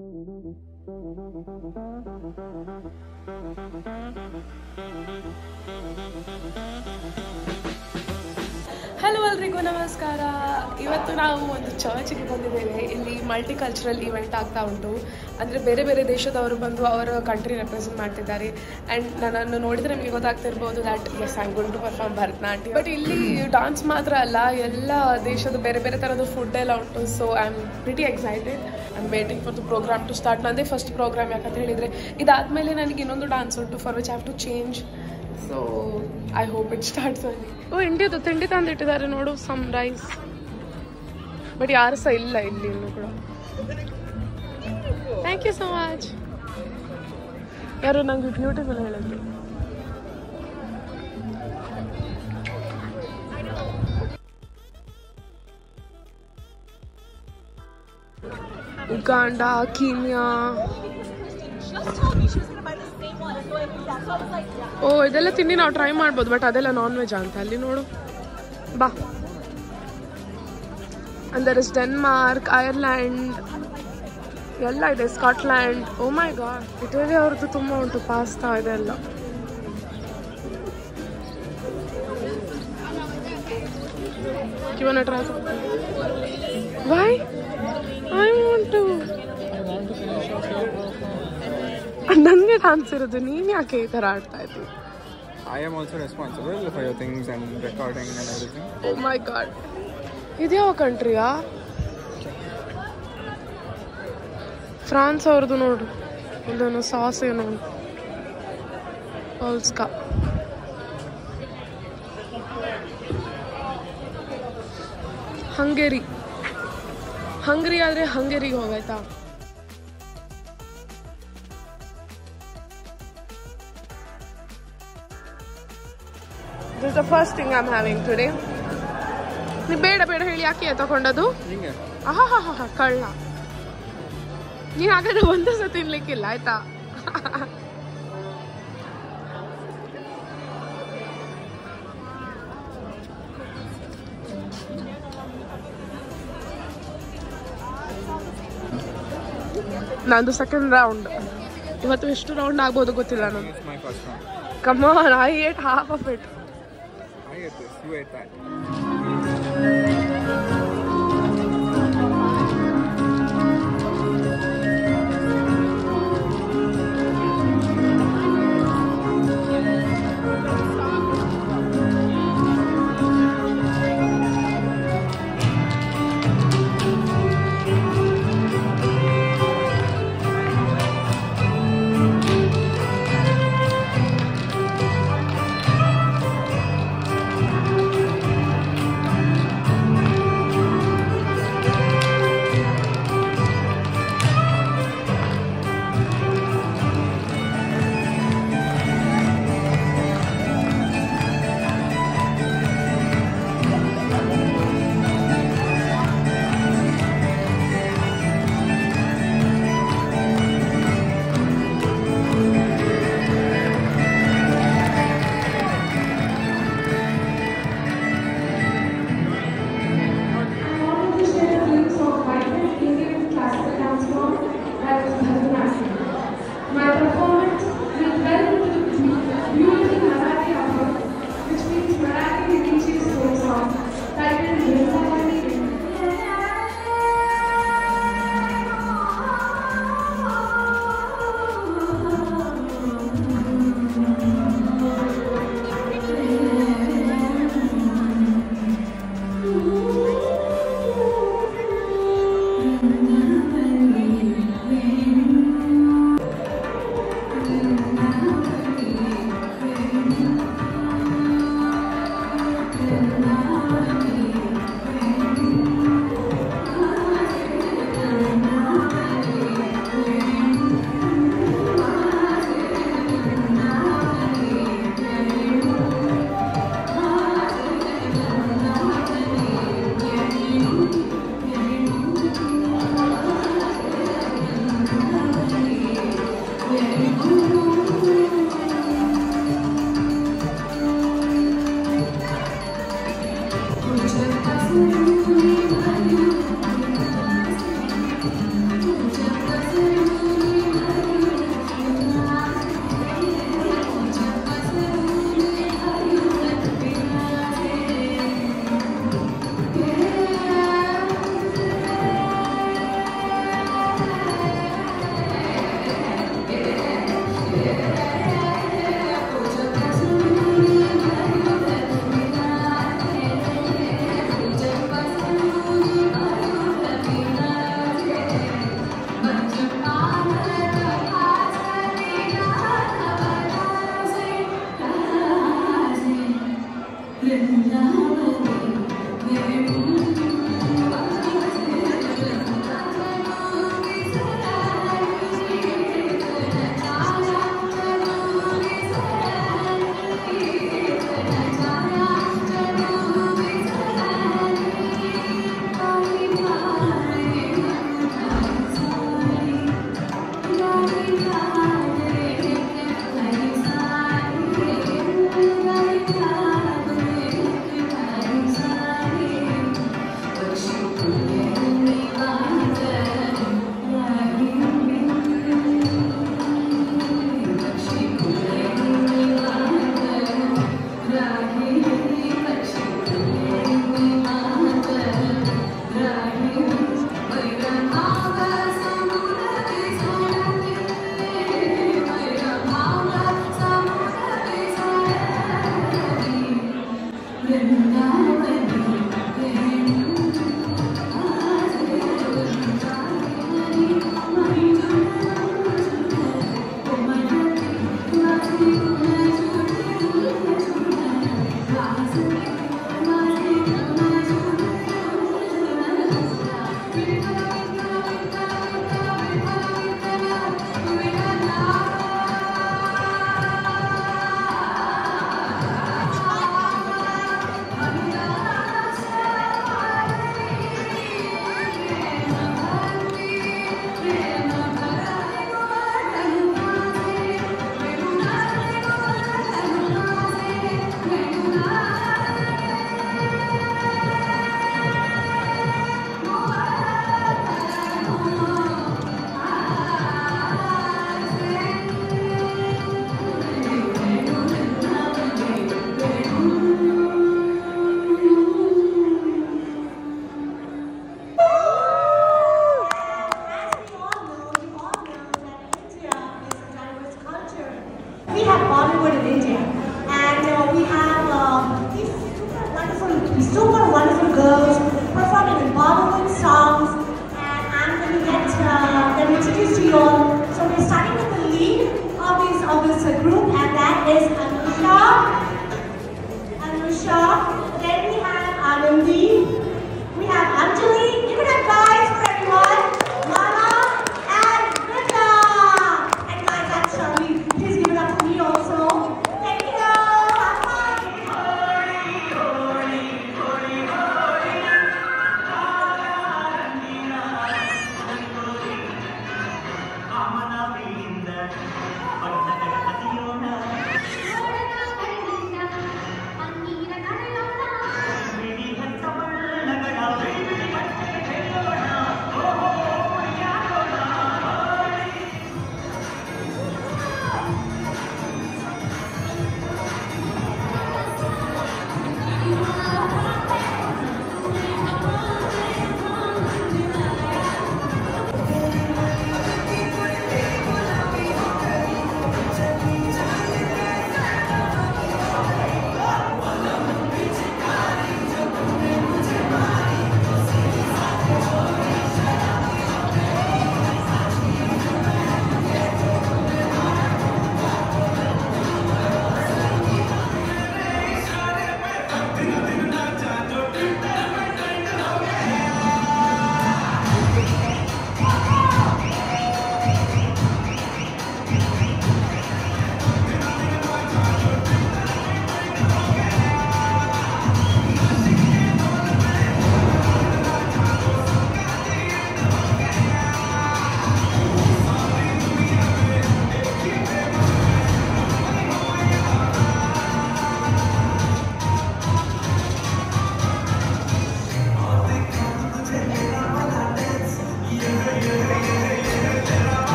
Hello ಎಲ್ರಿಗೂ ನಮಸ್ಕಾರ. ಇವತ್ತು ನಾವು ಒಂದು ಚರ್ಚ್ಗೆ ಬಂದಿದ್ದೇವೆ. ಇಲ್ಲಿ ಮಲ್ಟಿ ಕಲ್ಚರಲ್ ಈವೆಂಟ್ ಆಗ್ತಾ ಉಂಟು. ಅಂದರೆ ಬೇರೆ ಬೇರೆ ದೇಶದವರು ಬಂದು ಅವರ ಕಂಟ್ರಿ ರೆಪ್ರೆಸೆಂಟ್ ಮಾಡ್ತಿದ್ದಾರೆ. ಆ್ಯಂಡ್ ನನ್ನನ್ನು ನೋಡಿದರೆ ನಿಮಗೆ ಗೊತ್ತಾಗ್ತಿರ್ಬೋದು that yes I am going to perform Bharatanatyam. But ಇಲ್ಲಿ ಡಾನ್ಸ್ ಮಾತ್ರ ಅಲ್ಲ, ಎಲ್ಲ ದೇಶದ ಬೇರೆ ಬೇರೆ ಥರದ ಫುಡ್ ಎಲ್ಲ ಉಂಟು. So I am pretty excited. I am waiting for the programme to start. ನಂದೇ ಫಸ್ಟ್ ಪ್ರೋಗ್ರಾಮ್ ಯಾಕಂತ ಹೇಳಿದರೆ ಇದಾದಮೇಲೆ ನನಗೆ ಇನ್ನೊಂದು ಡಾನ್ಸ್ ಉಂಟು for which I have to change. So I hope it starts ಅಲ್ಲಿ. ಇಂಡಿಯಾದು ತಿಂಡಿ ತಂದಿಟ್ಟಿದ್ದಾರೆ ನೋಡು, ಸಮ್ ರೈಸ್. ಬಟ್ ಯಾರು ಸಹ ಇಲ್ಲ ಇಲ್ಲಿ ಇನ್ನೂ ಕೂಡ. Thank you so much. ಯಾರು ನಂಗೆ ಬ್ಯೂಟಿಫುಲ್ ಹೇಳಿದ್ರು. Uganda, Kenya. ಓ ಇದೆಲ್ಲ ತಿಂಡಿ ನಾವು ಟ್ರೈ ಮಾಡ್ಬೋದು, ಬಟ್ ಅದೆಲ್ಲ ನಾನ್ ವೆಜ್ ಅಂತ ಅಲ್ಲಿ ನೋಡು. ಬಾ. ಅಂದರೆ ಡೆನ್ಮಾರ್ಕ್, ಐರ್ಲ್ಯಾಂಡ್ ಎಲ್ಲ ಇದೆ, Scotland. Oh my god, Italy ಅವ್ರದ್ದು ತುಂಬ ಉಂಟು, ಪಾಸ್ತಾ ಇದೆಲ್ಲ. ಕಿವನ try. Why I want to. ನನಗೆ ಡಾನ್ಸ್ ಇರೋದು, ನೀನು ಯಾಕೆ ಈ ಥರ ಆಡ್ತಾ ಇದ್ದೀವಿ? I am also responsible for your things and recording and everything. Oh my god. ಇದ್ಯಾವ ಕಂಟ್ರಿಯಾ? ಫ್ರಾನ್ಸ್ ಅವ್ರದ್ದು ನೋಡು. ಇದನ್ನು ಸಾಸ್ ಏನು ಪೋಲ್ಸ್ಕಾ. ಹಂಗೇರಿ. ಹಂಗರಿ ಆದರೆ ಹಂಗೇರಿಗೆ ಹೋಗಾಯ್ತಾ? This is the first thing I'm having today. ನೀ ಬೇಡ ಬೇಡ ಹೇಳಿ ಯಾಕೆ ತಗೊಂಡದು? ಆಹಾ ಕಳ್ಳ. ನೀನು ಹಾಗಾದ್ರೆ ಒಂದು ಸಹ ತಿನ್ಲಿಕ್ಕಿಲ್ಲ ಆಯ್ತಾ? ನಂದು ಸೆಕೆಂಡ್ ರೌಂಡ್. ಇವತ್ತು ಎಷ್ಟು ರೌಂಡ್ ಆಗ್ಬೋದು ಗೊತ್ತಿಲ್ಲ ನನಗೆ. Come on, I ate half of it. I ate this, you ate that.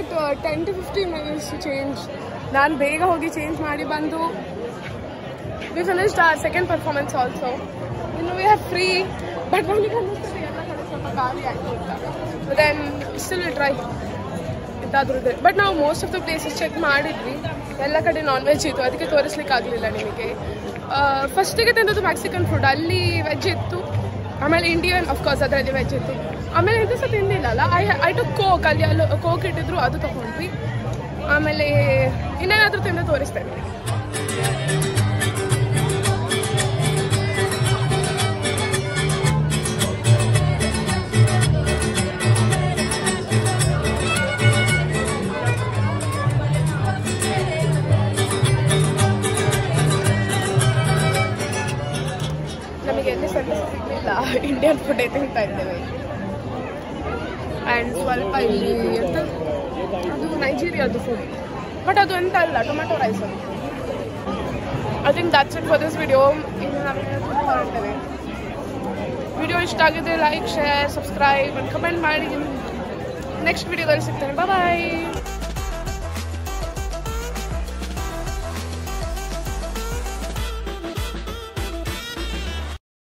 But 10 to 15 minutes to change. ನಾನು ಬೇಗ ಹೋಗಿ ಚೇಂಜ್ ಮಾಡಿ ಬಂದು we finished our second performance also. ಇನ್ನು we are free, but ನಮಗೆ ಅನ್ನಿಸ್ತದೆ ಎಲ್ಲ ಕಡೆ ಸ್ವಲ್ಪ ಖಾಲಿ ಆಯಿತು ಅಂತ. But then still we try. ಇದಾದ್ರೂ ಇದೆ. ಬಟ್ ನಾವು most of the places check ಮಾಡಿದ್ವಿ, ಎಲ್ಲ ಕಡೆ ನಾನ್ ವೆಜ್ ಇತ್ತು, ಅದಕ್ಕೆ ತೋರಿಸ್ಲಿಕ್ಕೆ ಆಗಲಿಲ್ಲ ನಿಮಗೆ. ಫಸ್ಟಿಗೆ ತಂದದ್ದು ಮೆಕ್ಸಿಕನ್ ಫುಡ್, ಅಲ್ಲಿ ವೆಜ್ ಇತ್ತು. ಆಮೇಲೆ ಇಂಡಿಯನ್ ಅಫ್ಕೋರ್ಸ್ ಅದರಲ್ಲಿ ವೆಜ್ ಇತ್ತು. ಆಮೇಲೆ ಇದು ಸಹ ತಿಂದಿಲ್ಲಲ್ಲ, ಐ ಟು ಕೋಕ್, ಅಲ್ಲಿ ಅಲ್ಲಿ ಕೋಕ್ ಇಟ್ಟಿದ್ರು, ಅದು ತೊಗೊಂಡ್ವಿ. ಆಮೇಲೆ ಇನ್ನೇನಾದರೂ ತಿಂದು ತೋರಿಸ್ತೇನೆ. ನಮಗೆ ಎಲ್ಲಿ ಸಣ್ಣ ಸಿಗಲಿಲ್ಲ, ಇಂಡಿಯನ್ ಫುಡ್ಡೇ ತಿಂತಾ ಇದ್ದೇವೆ. ಆ್ಯಂಡ್ ಸ್ವಲ್ಪ ಇಲ್ಲಿ ಅಂತ ಅದು ನೈಜೀರಿಯಾದು ಫುಡ್, ಬಟ್ ಅದು ಎಂತ ಅಲ್ಲ, ಟೊಮೆಟೊ ರೈಸ್ ಅದು. I think that's it for this video. ಇನ್ನು ನಮಗೆ ಹೊರಡ್ತೇವೆ. ವಿಡಿಯೋ ಇಷ್ಟ ಆಗಿದೆ ಲೈಕ್, ಶೇರ್, ಸಬ್ಸ್ಕ್ರೈಬ್, ಕಮೆಂಟ್ ಮಾಡಿ. ನೆಕ್ಸ್ಟ್ ವಿಡಿಯೋದಲ್ಲಿ ಸಿಗ್ತೇನೆ. ಬಾಯ್.